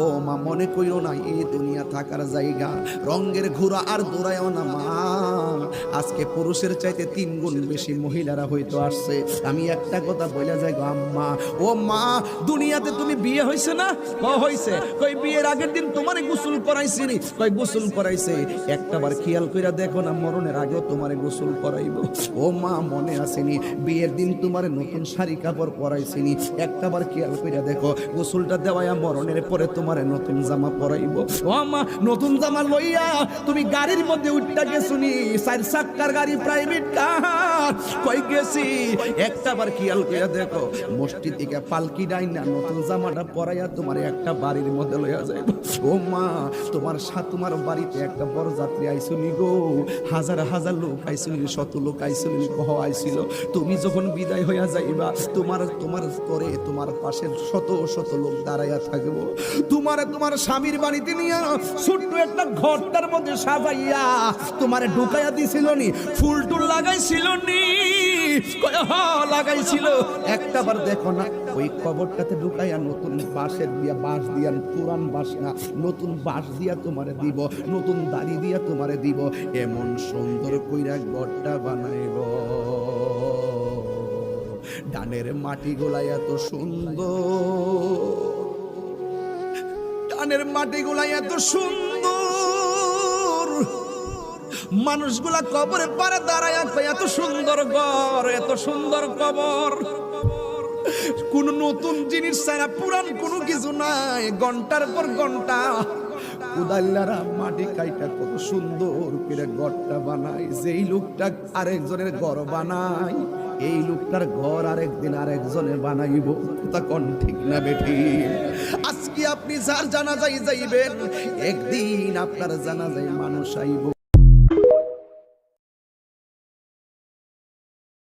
ও মা মনে কইরো না এই দুনিয়া থাকার জায়গা, রঙের ঘোড়া আর দৌড়ায়ও না মা। আজকে পুরুষের চাইতে 3 গুণ বেশি মহিলারা হয়তো আসছে। আমি একটা কথা বলে যাই গো আম্মা, ও মা, দুনিয়াতে তুমি বিয়ে হয়েছে না? হয়েছে। কই বিয়ের আগের দিন তোমারে গোসল করাইছি নি? কই গোসল করাইছে। একটাবার খেয়াল কইরা দেখো না, মরণের আগেও তোমারে গোসল করাইবো। ও মা মনে আসেনি বিয়ের দিন তোমারে নতুন শাড়ি কাপড় পরাইছি নি? একটাবার খেয়াল কইরা দেখো, গোসলটা দেওয়ায়া মরণের পরে তোমারে নতুন জামা পরাইবো। ও মা, নতুন জামা লইয়া তুমি গাড়ির মধ্যে উঠটা গেছো নি? 4 চাক্কার গাড়ি, প্রাইভেট কার, কই গেছি? একটাবার খেয়াল কইরা দেখো, মসজিদ থেকে পালকি ডাইনা নতুন জামাটা পরাইয়া তোমার একটা বাড়ির মধ্যে লইয়া যাইব। ও মা, তোমার বাড়িতে একটা বড় যাত্রী আইসুনি গো, হাজার হাজার লোক আইসুনি, শত লোক আইসুনি, কহ আইছিল। তুমি যখন বিদায় হইয়া যাইবা, তোমার করে তোমার পাশের শত শত লোক দাঁড়াইয়া থাকবো। তোমার স্বামীর বাড়িতে নিয়ে ছোট্ট একটা ঘরটার মধ্যে সাজাইয়া তোমারে ঢুকাইয়া দিছিল নি? ফুল টুল লাগাইছিল নি? লাগাইছিল। একটাবার দেখো না, ওই কবরটাতে ঢুকাইয়া নতুন বাঁশ দিয়া, পুরান বাঁশ না, নতুন বাঁশ দিয়া তোমারে দিব, নতুন দাড়ি দিয়া তোমারে দিব, এমন সুন্দর কইরা ঘরটা বানাইব। ডানের মাটি গোলাই এত সুন্দর, ডানের মাটি গোলাই এত সুন্দর, মানুষগুলা কবরে পারে দাঁড়ায় এত সুন্দর ঘর, এত সুন্দর কবর। কোন নতুন জিনিস ছাড়া, পুরান কোনো কিছু নাই। ঘন্টার পর ঘন্টা কুদাল্লারা মাটি কাইটা কত সুন্দর করে ঘরটা বানায়। যেই লোকটা আরেকজনের ঘর বানায়, এই লোকটার ঘর আরেকদিন আরেকজনে বানাইব। তখন ঠিক না বেঠি? আজকে আপনি যার জানাজায় যাইবেন, একদিন আপনার জানাজায় মানুষ আইব।